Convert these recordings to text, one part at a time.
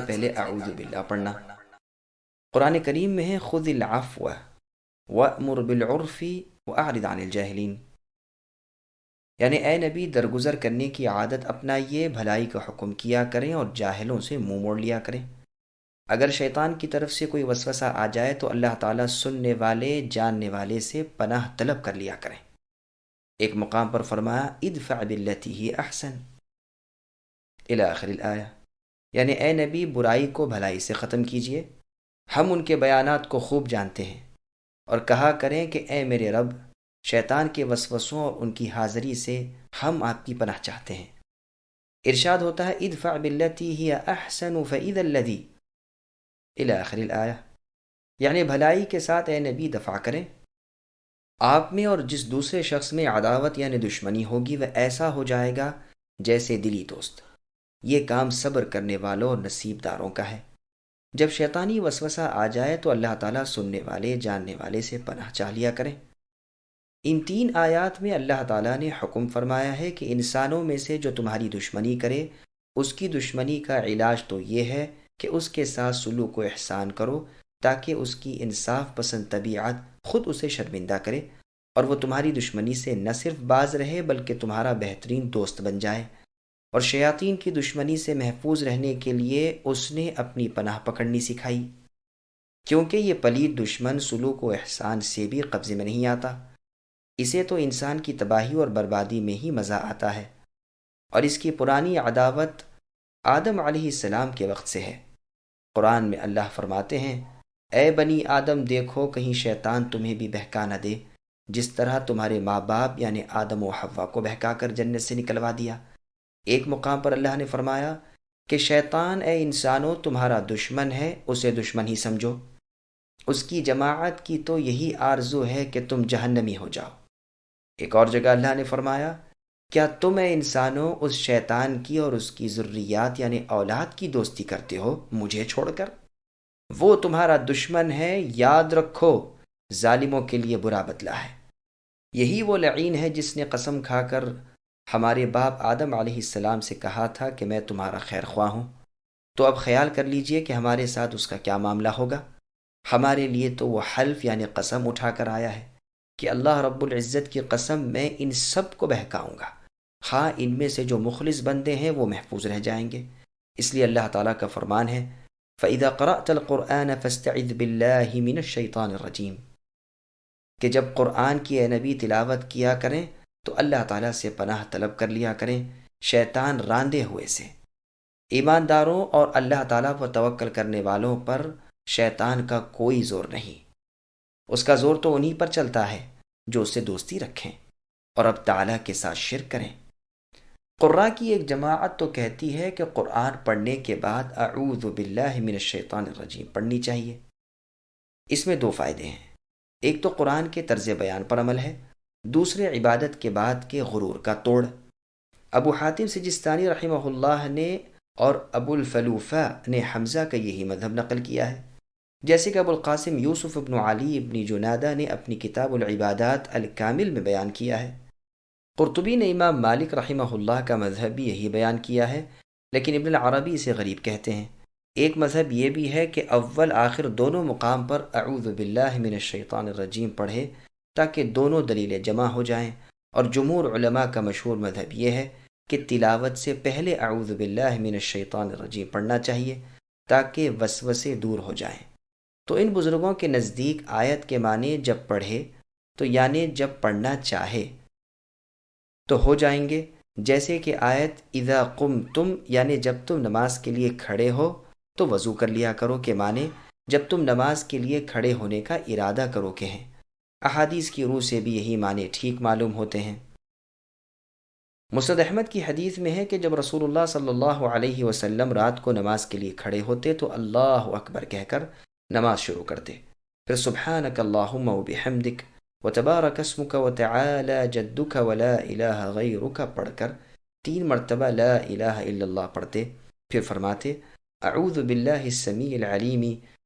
پہلے اعوذ باللہ پڑھنا۔ قرآن کریم میں ہے خذ العفو وأمر بالعرف واعرض عن الجاہلین، یعنی اے نبی درگزر کرنے کی عادت اپنائیے، بھلائی کا حکم کیا کریں اور جاہلوں سے منہ موڑ لیا کریں۔ اگر شیطان کی طرف سے کوئی وسوسہ آ جائے تو اللہ تعالیٰ سننے والے جاننے والے سے پناہ طلب کر لیا کریں۔ ایک مقام پر فرمایا ادفع باللتی ہی احسن الی آخر الآیہ، یعنی اے نبی برائی کو بھلائی سے ختم کیجیے۔ ہم ان کے بیانات کو خوب جانتے ہیں، اور کہا کریں کہ اے میرے رب، شیطان کے وسوسوں اور ان کی حاضری سے ہم آپ کی پناہ چاہتے ہیں۔ ارشاد ہوتا ہے ادفع باللتی ہی احسن فاذا الذی الی آخر الآیہ، یعنی بھلائی کے ساتھ اے نبی دفاع کریں۔ آپ میں اور جس دوسرے شخص میں عداوت یعنی دشمنی ہوگی وہ ایسا ہو جائے گا جیسے دلی دوست۔ یہ کام صبر کرنے والوں اور نصیب داروں کا ہے۔ جب شیطانی وسوسہ آ جائے تو اللہ تعالیٰ سننے والے جاننے والے سے پناہ چاہ لیا کریں۔ ان 3 آیات میں اللہ تعالیٰ نے حکم فرمایا ہے کہ انسانوں میں سے جو تمہاری دشمنی کرے اس کی دشمنی کا علاج تو یہ ہے کہ اس کے ساتھ سلوک و احسان کرو، تاکہ اس کی انصاف پسند طبیعت خود اسے شرمندہ کرے اور وہ تمہاری دشمنی سے نہ صرف باز رہے بلکہ تمہارا بہترین دوست بن جائے۔ اور شیاطین کی دشمنی سے محفوظ رہنے کے لیے اس نے اپنی پناہ پکڑنی سکھائی، کیونکہ یہ پلید دشمن سلوک و احسان سے بھی قبضے میں نہیں آتا۔ اسے تو انسان کی تباہی اور بربادی میں ہی مزہ آتا ہے، اور اس کی پرانی عداوت آدم علیہ السلام کے وقت سے ہے۔ قرآن میں اللہ فرماتے ہیں اے بنی آدم دیکھو کہیں شیطان تمہیں بھی بہکا نہ دے، جس طرح تمہارے ماں باپ یعنی آدم و حوا کو بہکا کر جنت سے نکلوا دیا۔ ایک مقام پر اللہ نے فرمایا کہ شیطان اے انسانوں تمہارا دشمن ہے، اسے دشمن ہی سمجھو، اس کی جماعت کی تو یہی آرزو ہے کہ تم جہنمی ہو جاؤ۔ ایک اور جگہ اللہ نے فرمایا کیا تم اے انسانوں اس شیطان کی اور اس کی ذریات یعنی اولاد کی دوستی کرتے ہو مجھے چھوڑ کر؟ وہ تمہارا دشمن ہے، یاد رکھو ظالموں کے لیے برا بدلہ ہے۔ یہی وہ لعین ہے جس نے قسم کھا کر ہمارے باپ آدم علیہ السلام سے کہا تھا کہ میں تمہارا خیر خواہ ہوں۔ تو اب خیال کر لیجئے کہ ہمارے ساتھ اس کا کیا معاملہ ہوگا۔ ہمارے لیے تو وہ حلف یعنی قسم اٹھا کر آیا ہے کہ اللہ رب العزت کی قسم میں ان سب کو بہکاؤں گا، ہاں ان میں سے جو مخلص بندے ہیں وہ محفوظ رہ جائیں گے۔ اس لیے اللہ تعالیٰ کا فرمان ہے فَإِذَا قَرَأْتَ الْقُرْآنَ فَاسْتَعِذْ بِاللَّهِ مِنَ الشَّيْطَانِ الرَّجِيمِ، کہ جب قرآن کی اے نبی تلاوت کیا کریں تو اللہ تعالیٰ سے پناہ طلب کر لیا کریں شیطان راندے ہوئے سے۔ ایمانداروں اور اللہ تعالیٰ پر توکل کرنے والوں پر شیطان کا کوئی زور نہیں، اس کا زور تو انہی پر چلتا ہے جو اس سے دوستی رکھیں اور اب تعالیٰ کے ساتھ شرک کریں۔ قراء کی ایک جماعت تو کہتی ہے کہ قرآن پڑھنے کے بعد اعوذ باللہ من الشیطان الرجیم پڑھنی چاہیے۔ اس میں 2 فائدے ہیں، ایک تو قرآن کے طرز بیان پر عمل ہے، دوسرے عبادت کے بعد کے غرور کا توڑ۔ ابو حاتم سجستانی رحمہ اللہ نے اور ابو الفلوفہ نے حمزہ کا یہی مذہب نقل کیا ہے، جیسے کہ ابو القاسم یوسف ابن علی ابن جنادہ نے اپنی کتاب العبادات الکامل میں بیان کیا ہے۔ قرطبی نے امام مالک رحمہ اللہ کا مذہب بھی یہی بیان کیا ہے، لیکن ابن العربی اسے غریب کہتے ہیں۔ ایک مذہب یہ بھی ہے کہ اول آخر دونوں مقام پر اعوذ باللہ من الشیطان الرجیم پڑھے تاکہ دونوں دلیلیں جمع ہو جائیں، اور جمہور علماء کا مشہور مذہب یہ ہے کہ تلاوت سے پہلے اعوذ باللہ من الشیطان الرجیم پڑھنا چاہیے تاکہ وسوسے دور ہو جائیں۔ تو ان بزرگوں کے نزدیک آیت کے معنی جب پڑھے تو یعنی جب پڑھنا چاہے تو ہو جائیں گے، جیسے کہ آیت اذا قمتم یعنی جب تم نماز کے لیے کھڑے ہو تو وضو کر لیا کرو کے معنی جب تم نماز کے لیے کھڑے ہونے کا ارادہ کرو کے ہیں۔ احادیث کی روح سے بھی یہی معنی ٹھیک معلوم ہوتے ہیں۔ مسند احمد کی حدیث میں ہے کہ جب رسول اللہ صلی اللہ علیہ وسلم رات کو نماز کے لیے کھڑے ہوتے تو اللہ اکبر کہہ کر نماز شروع کرتے، پھر سبحانک اللہم وبحمدک وتبارک اسمک وتعالی جدک ولا الہ غیرک پڑھ کر 3 مرتبہ لا الہ الا اللہ پڑھتے، پھر فرماتے اعوذ باللہ السمیع العلیم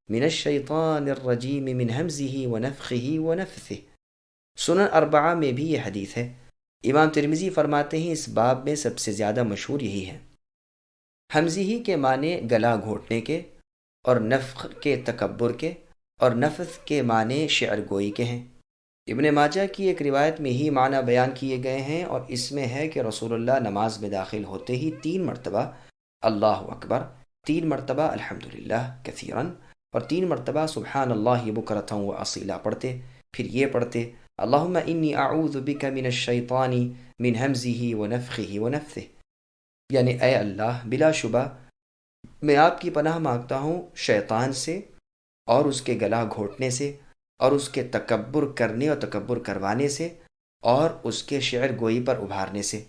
من الشیطان الرجیم من ہمزہ ونفخہ ونفثہ۔ سنن اربعہ میں بھی یہ حدیث ہے۔ امام ترمذی فرماتے ہیں اس باب میں سب سے زیادہ مشہور یہی ہے۔ حمزی کے معنی گلا گھونٹنے کے، اور نفخ کے تکبر کے، اور نفث کے معنی شعر گوئی کے ہیں۔ ابن ماجہ کی ایک روایت میں ہی معنی بیان کیے گئے ہیں، اور اس میں ہے کہ رسول اللہ نماز میں داخل ہوتے ہی 3 مرتبہ اللہ اکبر، 3 مرتبہ الحمدللہ کثیراً، اور 3 مرتبہ سبحان اللہ بکرۃ و اصیلا پڑھتے، پھر یہ پڑھتے اللہم انی اعوذ بک من الشیطان من ہمزہ ونفخہ ونفثہ، یعنی اے اللہ بلا شبہ میں آپ کی پناہ مانگتا ہوں شیطان سے، اور اس کے گلا گھونٹنے سے، اور اس کے تکبر کرنے اور تکبر کروانے سے، اور اس کے شعر گوئی پر ابھارنے سے۔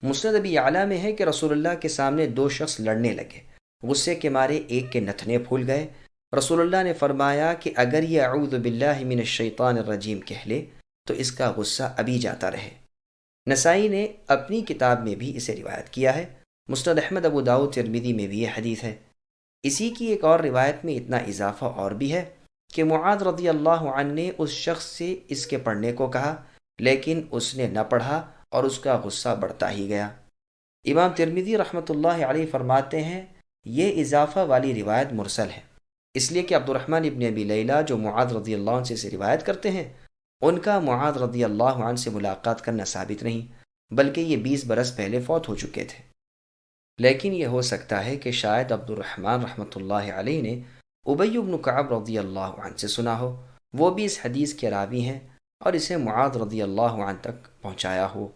مسند ابی اعلیٰ میں ہے کہ رسول اللہ کے سامنے 2 شخص لڑنے لگے، غصے کے مارے ایک کے نتنے پھول گئے۔ رسول اللہ نے فرمایا کہ اگر یہ اعوذ باللہ من الشیطان الرجیم کہہ لے تو اس کا غصہ ابھی جاتا رہے۔ نسائی نے اپنی کتاب میں بھی اسے روایت کیا ہے۔ مسند احمد، ابو داؤد، ترمذی میں بھی یہ حدیث ہے۔ اسی کی ایک اور روایت میں اتنا اضافہ اور بھی ہے کہ معاذ رضی اللہ عنہ نے اس شخص سے اس کے پڑھنے کو کہا، لیکن اس نے نہ پڑھا اور اس کا غصہ بڑھتا ہی گیا۔ امام ترمذی رحمۃ اللہ علیہ فرماتے ہیں یہ اضافہ والی روایت مرسل ہے، اس لیے کہ عبد الرحمن ابن ابی لیلہ جو معاذ رضی اللہ عنہ سے روایت کرتے ہیں، ان کا معاذ رضی اللہ عنہ سے ملاقات کرنا ثابت نہیں، بلکہ یہ 20 برس پہلے فوت ہو چکے تھے۔ لیکن یہ ہو سکتا ہے کہ شاید عبد الرحمن رحمۃ اللہ علیہ نے ابی بن کعب رضی اللہ عنہ سے سنا ہو، وہ بھی اس حدیث کے راوی ہیں، اور اسے معاذ رضی اللہ عنہ تک پہنچایا ہو،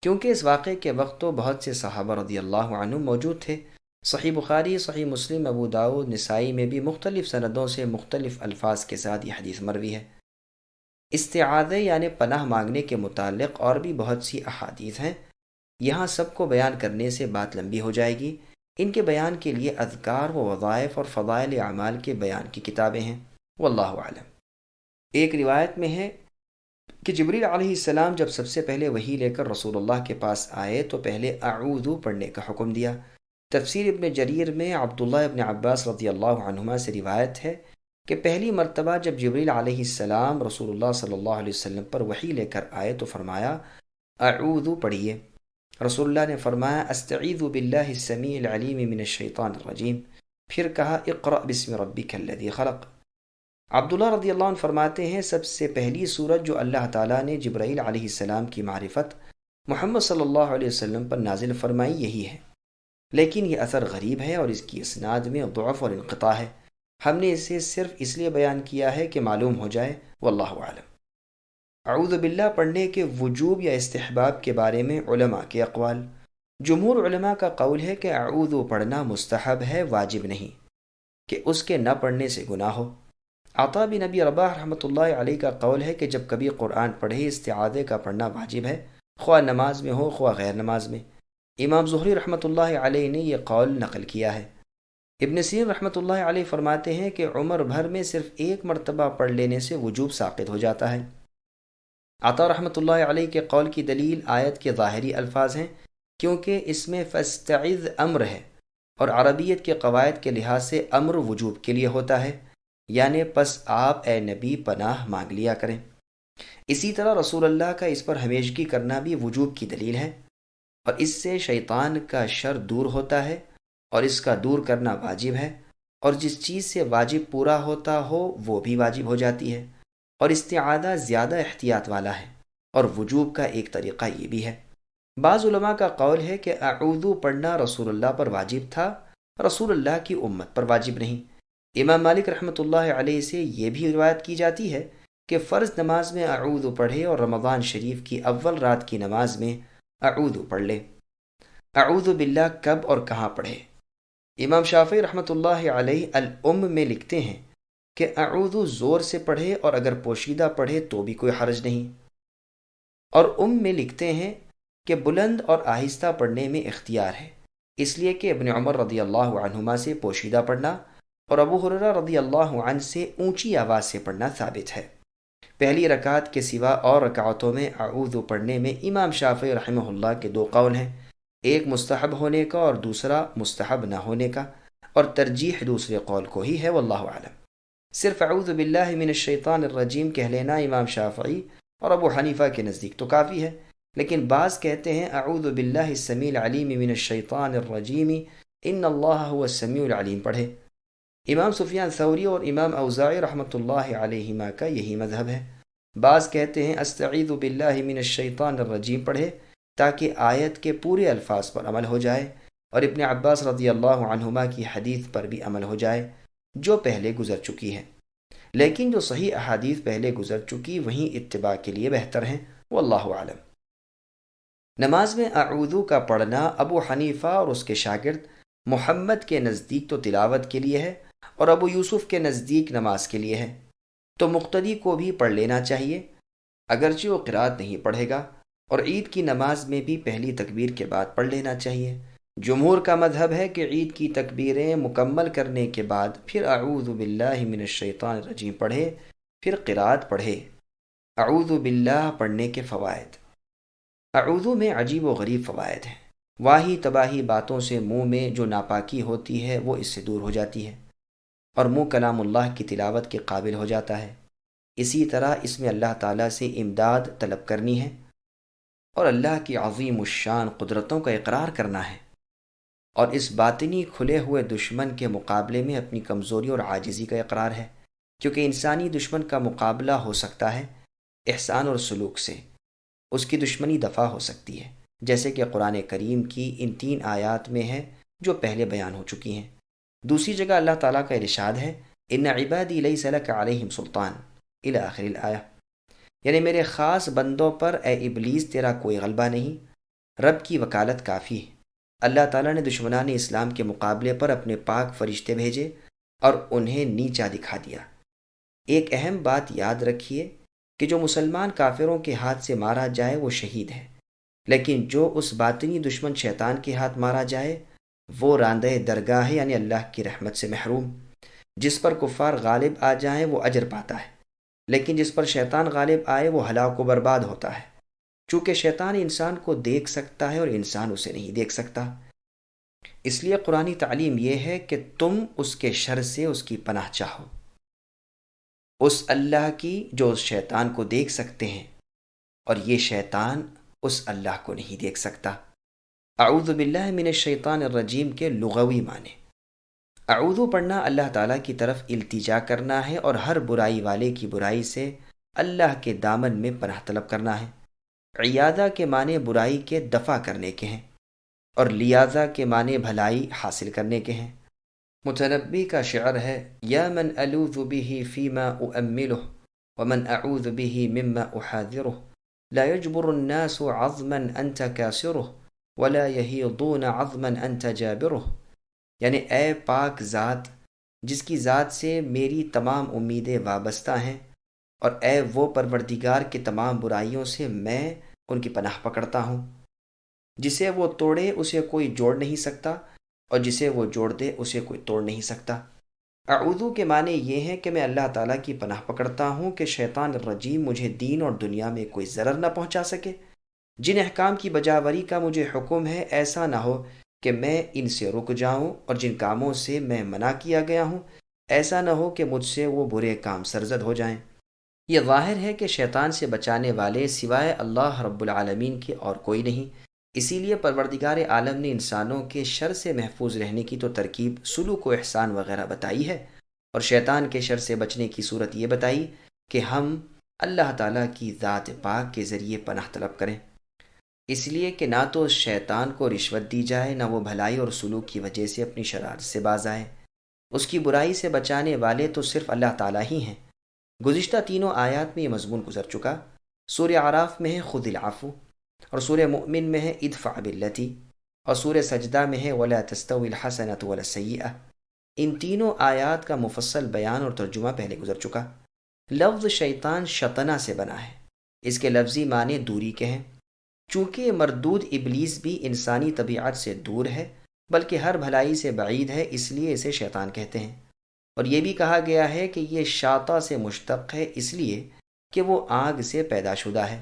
کیونکہ اس واقعے کے وقت تو بہت سے صحابہ رضی اللہ عنہم موجود تھے۔ صحیح بخاری، صحیح مسلم، ابو داؤد، نسائی میں بھی مختلف سندوں سے مختلف الفاظ کے ساتھ یہ حدیث مروی ہے۔ استعاذہ یعنی پناہ مانگنے کے متعلق اور بھی بہت سی احادیث ہیں، یہاں سب کو بیان کرنے سے بات لمبی ہو جائے گی۔ ان کے بیان کے لیے اذکار و وظائف اور فضائل اعمال کے بیان کی کتابیں ہیں، واللہ اعلم۔ ایک روایت میں ہے کہ جبریل علیہ السلام جب سب سے پہلے وحی لے کر رسول اللہ کے پاس آئے تو پہلے اعوذ پڑھنے کا حکم دیا۔ تفسیر ابن جریر میں عبداللہ ابن عباس رضی اللہ عنہما سے روایت ہے کہ پہلی مرتبہ جب جبریل علیہ السلام رسول اللہ صلی اللہ علیہ وسلم پر وحی لے کر آئے تو فرمایا اعوذ پڑھیے۔ رسول اللہ نے فرمایا استعیذ باللہ السمیع العلیم من الشیطان الرجیم، پھر کہا اقرأ بسم ربک الذی خلق۔ عبداللہ رضی اللہ عنہ فرماتے ہیں سب سے پہلی سورت جو اللہ تعالیٰ نے جبرائیل علیہ السلام کی معرفت محمد صلی اللہ علیہ وسلم پر نازل فرمائی یہی ہے، لیکن یہ اثر غریب ہے اور اس کی اسناد میں ضعف اور انقطاع ہے۔ ہم نے اسے صرف اس لیے بیان کیا ہے کہ معلوم ہو جائے، واللہ اعلم۔ اعوذ باللہ پڑھنے کے وجوب یا استحباب کے بارے میں علماء کے اقوال۔ جمہور علماء کا قول ہے کہ اعوذ پڑھنا مستحب ہے، واجب نہیں، کہ اس کے نہ پڑھنے سے گناہ ہو۔ عطا بن ابی رباح رحمۃ اللہ علیہ کا قول ہے کہ جب کبھی قرآن پڑھے استعاذہ کا پڑھنا واجب ہے، خواہ نماز میں ہو خواہ غیر نماز میں۔ امام زہری رحمۃ اللہ علیہ نے یہ قول نقل کیا ہے۔ ابن سیرین رحمۃ اللہ علیہ فرماتے ہیں کہ عمر بھر میں صرف 1 مرتبہ پڑھ لینے سے وجوب ساقط ہو جاتا ہے۔ عطا رحمۃ اللہ علیہ کے قول کی دلیل آیت کے ظاہری الفاظ ہیں، کیونکہ اس میں فاستعذ امر ہے، اور عربیت کے قواعد کے لحاظ سے امر وجوب کے لیے ہوتا ہے، یعنی پس آپ اے نبی پناہ مانگ لیا کریں۔ اسی طرح رسول اللہ کا اس پر ہمیشگی کرنا بھی وجوب کی دلیل ہے، اور اس سے شیطان کا شر دور ہوتا ہے، اور اس کا دور کرنا واجب ہے، اور جس چیز سے واجب پورا ہوتا ہو وہ بھی واجب ہو جاتی ہے، اور استعاذہ زیادہ احتیاط والا ہے، اور وجوب کا ایک طریقہ یہ بھی ہے۔ بعض علماء کا قول ہے کہ اعوذ پڑھنا رسول اللہ پر واجب تھا، رسول اللہ کی امت پر واجب نہیں۔ امام مالک رحمۃ اللہ علیہ سے یہ بھی روایت کی جاتی ہے کہ فرض نماز میں اعوذ پڑھے اور رمضان شریف کی اول رات کی نماز میں اعوذ پڑھ لے۔ اعوذ باللہ کب اور کہاں پڑھے؟ امام شافعی رحمۃ اللہ علیہ الام میں لکھتے ہیں کہ اعوذ زور سے پڑھے اور اگر پوشیدہ پڑھے تو بھی کوئی حرج نہیں، اور میں لکھتے ہیں کہ بلند اور آہستہ پڑھنے میں اختیار ہے، اس لیے کہ ابن عمر رضی اللہ عنہما سے پوشیدہ پڑھنا اور ابو ہریرہ رضی اللہ عنہ سے اونچی آواز سے پڑھنا ثابت ہے۔ پہلی رکعت کے سوا اور رکعتوں میں اعوذ پڑھنے میں امام شافعی رحمہ اللہ کے 2 قول ہیں، ایک مستحب ہونے کا اور دوسرا مستحب نہ ہونے کا، اور ترجیح دوسرے قول کو ہی ہے، واللہ اعلم۔ صرف اعوذ باللہ من الشیطان الرجیم کہہ لینا امام شافعی اور ابو حنیفہ کے نزدیک تو کافی ہے، لیکن بعض کہتے ہیں اعوذ باللہ السمیع العلیم من الشیطان الرجیم ان اللہ هو السمیع العلیم پڑھے۔ امام سفیان ثوری اور امام اوزاعی رحمۃ اللہ علیہما کا یہی مذہب ہے۔ بعض کہتے ہیں استعیذ باللہ من الشیطان الرجیم پڑھے تاکہ آیت کے پورے الفاظ پر عمل ہو جائے، اور ابن عباس رضی اللہ عنہما کی حدیث پر بھی عمل ہو جائے جو پہلے گزر چکی ہے، لیکن جو صحیح احادیث پہلے گزر چکی وہیں اتباع کے لیے بہتر ہیں، واللہ اعلم۔ نماز میں اعوذو کا پڑھنا ابو حنیفہ اور اس کے شاگرد محمد کے نزدیک تو تلاوت کے لیے ہے، اور ابو یوسف کے نزدیک نماز کے لیے ہے، تو مقتدی کو بھی پڑھ لینا چاہیے اگرچہ وہ قرات نہیں پڑھے گا، اور عید کی نماز میں بھی پہلی تکبیر کے بعد پڑھ لینا چاہیے۔ جمہور کا مذہب ہے کہ عید کی تکبیریں مکمل کرنے کے بعد پھر اعوذ باللہ من الشیطان الرجیم پڑھے، پھر قرات پڑھے۔ اعوذ باللہ پڑھنے کے فوائد۔ اعوذ میں عجیب و غریب فوائد ہیں۔ واہی تباہی باتوں سے منہ میں جو ناپاکی ہوتی ہے وہ اس سے دور ہو جاتی ہے، اور منہ کلام اللہ کی تلاوت کے قابل ہو جاتا ہے۔ اسی طرح اس میں اللہ تعالیٰ سے امداد طلب کرنی ہے، اور اللہ کی عظیم الشان قدرتوں کا اقرار کرنا ہے، اور اس باطنی کھلے ہوئے دشمن کے مقابلے میں اپنی کمزوری اور عاجزی کا اقرار ہے، کیونکہ انسانی دشمن کا مقابلہ ہو سکتا ہے احسان اور سلوک سے، اس کی دشمنی دفع ہو سکتی ہے، جیسے کہ قرآن کریم کی ان 3 آیات میں ہے جو پہلے بیان ہو چکی ہیں۔ دوسری جگہ اللہ تعالیٰ کا ارشاد ہے ان عبادی لیس لک علیہم سلطان الی آخر الآیہ، یعنی میرے خاص بندوں پر اے ابلیس تیرا کوئی غلبہ نہیں۔ رب کی وکالت کافی ہے۔ اللہ تعالیٰ نے دشمنان اسلام کے مقابلے پر اپنے پاک فرشتے بھیجے اور انہیں نیچا دکھا دیا۔ ایک اہم بات یاد رکھیے کہ جو مسلمان کافروں کے ہاتھ سے مارا جائے وہ شہید ہے، لیکن جو اس باطنی دشمن شیطان کے ہاتھ مارا جائے وہ راندہ درگاہ ہے، یعنی اللہ کی رحمت سے محروم۔ جس پر کفار غالب آ جائیں وہ اجر پاتا ہے، لیکن جس پر شیطان غالب آئے وہ ہلاک و برباد ہوتا ہے، چونکہ شیطان انسان کو دیکھ سکتا ہے اور انسان اسے نہیں دیکھ سکتا۔ اس لیے قرآنی تعلیم یہ ہے کہ تم اس کے شر سے اس کی پناہ چاہو، اس اللہ کی جو اس شیطان کو دیکھ سکتے ہیں، اور یہ شیطان اس اللہ کو نہیں دیکھ سکتا۔ اعوذ باللہ من الشیطان الرجیم کے لغوی معنی۔ اعوذ پڑھنا اللہ تعالیٰ کی طرف التجا کرنا ہے، اور ہر برائی والے کی برائی سے اللہ کے دامن میں پناہ طلب کرنا ہے۔ عیادہ کے معنی برائی کے دفع کرنے کے ہیں، اور لیاذہ کے معنی بھلائی حاصل کرنے کے ہیں۔ متنبی کا شعر ہے یا من الوذ به فيما اؤمله ومن اعوذ به مما احاذره لا يجبر الناس عظما انت كاسره ولا يهيضون عظما انت جابره، یعنی اے پاک ذات جس کی ذات سے میری تمام امیدیں وابستہ ہیں، اور اے وہ پروردگار کے تمام برائیوں سے میں ان کی پناہ پکڑتا ہوں، جسے وہ توڑے اسے کوئی جوڑ نہیں سکتا، اور جسے وہ جوڑ دے اسے کوئی توڑ نہیں سکتا۔ اعوذ کے معنی یہ ہیں کہ میں اللہ تعالیٰ کی پناہ پکڑتا ہوں کہ شیطان الرجیم مجھے دین اور دنیا میں کوئی ضرر نہ پہنچا سکے۔ جن احکام کی بجاوری کا مجھے حکم ہے ایسا نہ ہو کہ میں ان سے رک جاؤں، اور جن کاموں سے میں منع کیا گیا ہوں ایسا نہ ہو کہ مجھ سے وہ برے کام سرزد ہو جائیں۔ یہ ظاہر ہے کہ شیطان سے بچانے والے سوائے اللہ رب العالمین کے اور کوئی نہیں، اسی لیے پروردگار عالم نے انسانوں کے شر سے محفوظ رہنے کی تو ترکیب سلوک و احسان وغیرہ بتائی ہے، اور شیطان کے شر سے بچنے کی صورت یہ بتائی کہ ہم اللہ تعالیٰ کی ذات پاک کے ذریعے پناہ طلب کریں، اس لیے کہ نہ تو شیطان کو رشوت دی جائے، نہ وہ بھلائی اور سلوک کی وجہ سے اپنی شرارت سے باز آئے۔ اس کی برائی سے بچانے والے تو صرف اللہ تعالیٰ ہی ہیں۔ گزشتہ 3 آیات میں یہ مضمون گزر چکا۔ سورہ اعراف میں ہے خذ العفو، اور سورہ مؤمن میں ہے ادفع باللتی، اور سورہ سجدہ میں ہے ولا تستوی الحسنۃ ولا السیئۃ۔ ان 3 آیات کا مفصل بیان اور ترجمہ پہلے گزر چکا۔ لفظ شیطان شطنہ سے بنا ہے، اس کے لفظی معنی دوری کے ہیں۔ چونکہ مردود ابلیس بھی انسانی طبیعت سے دور ہے بلکہ ہر بھلائی سے بعید ہے، اس لیے اسے شیطان کہتے ہیں۔ اور یہ بھی کہا گیا ہے کہ یہ شاطا سے مشتق ہے، اس لیے کہ وہ آگ سے پیدا شدہ ہے،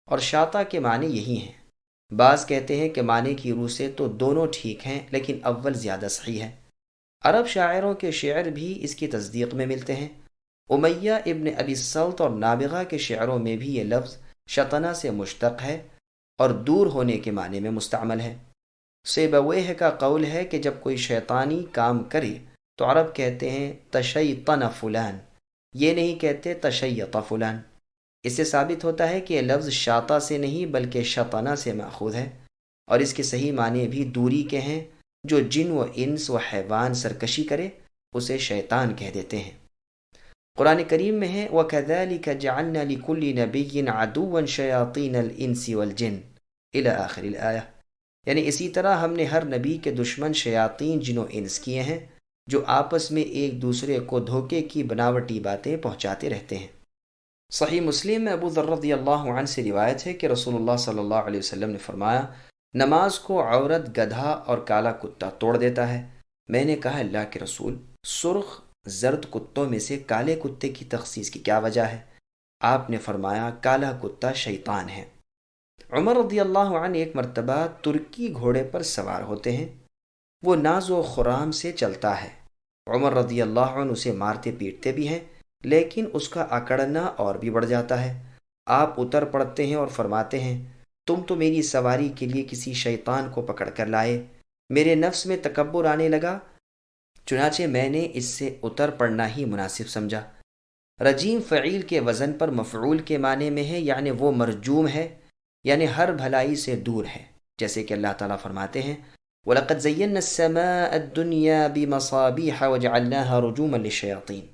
اور شاطا کے معنی یہی ہیں۔ بعض کہتے ہیں کہ معنی کی روح سے تو دونوں ٹھیک ہیں، لیکن اول زیادہ صحیح ہے۔ عرب شاعروں کے شعر بھی اس کی تصدیق میں ملتے ہیں۔ امیہ ابن ابی الصلت اور نابغہ کے شعروں میں بھی یہ لفظ شطنہ سے مشتق ہے، اور دور ہونے کے معنی میں مستعمل ہے۔ سیبویہ کا قول ہے کہ جب کوئی شیطانی کام کرے تو عرب کہتے ہیں تشیطن فلان، یہ نہیں کہتے تشیط فلان۔ اس سے ثابت ہوتا ہے کہ یہ لفظ شاطا سے نہیں بلکہ شطنا سے ماخوذ ہے، اور اس کے صحیح معنی بھی دوری کے ہیں۔ جو جن و انس و حیوان سرکشی کرے اسے شیطان کہہ دیتے ہیں۔ قرآن کریم میں ہے وَكَذَلِكَ جَعَلْنَا لِكُلِّ نَبِيٍّ عَدُوًّا شَيَاطِينَ الْإِنسِ وَالْجِنِّ إِلَى آخر الآیہ، یعنی اسی طرح ہم نے ہر نبی کے دشمن شیاطین جن و انس کیے ہیں جو آپس میں ایک دوسرے کو دھوکے کی بناوٹی باتیں پہنچاتے رہتے ہیں۔ صحیح مسلم میں ابو ذر رضی اللہ عنہ سے روایت ہے کہ رسول اللہ صلی اللہ علیہ وسلم نے فرمایا نماز کو عورت، گدھا اور کالا کتا توڑ دیتا ہے۔ میں نے کہا اللہ کے رسول، سرخ زرد کتوں میں سے کالے کتے کی تخصیص کی کیا وجہ ہے؟ آپ نے فرمایا کالا کتا شیطان ہے۔ عمر رضی اللہ عنہ ایک مرتبہ ترکی گھوڑے پر سوار ہوتے ہیں، وہ ناز و خرام سے چلتا ہے۔ عمر رضی اللہ عنہ اسے مارتے پیٹتے بھی ہیں، لیکن اس کا اکڑنا اور بھی بڑھ جاتا ہے۔ آپ اتر پڑتے ہیں اور فرماتے ہیں تم تو میری سواری کے لیے کسی شیطان کو پکڑ کر لائے۔ میرے نفس میں تکبر آنے لگا، چنانچہ میں نے اس سے اتر پڑنا ہی مناسب سمجھا۔ رجیم فعیل کے وزن پر مفعول کے معنی میں ہے، یعنی وہ مرجوم ہے، یعنی ہر بھلائی سے دور ہے، جیسے کہ اللہ تعالیٰ فرماتے ہیں وَلَقَدْ زَيَّنَّا السَّمَاءَ الدُّنْيَا بِمَصَابِيحَ وَجَعَلْنَاهَا رُجُومًا لِلشَّيَاطِينِ،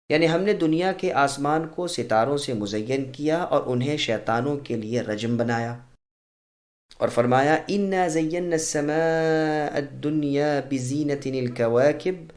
یعنی ہم نے دنیا کے آسمان کو ستاروں سے مزین کیا اور انہیں شیطانوں کے لیے رجم بنایا۔ اور فرمایا اِنَّا زَيَّنَّا السَّمَاءَ الدُّنْيَا بِزِينَةٍ الْكَوَاكِبِ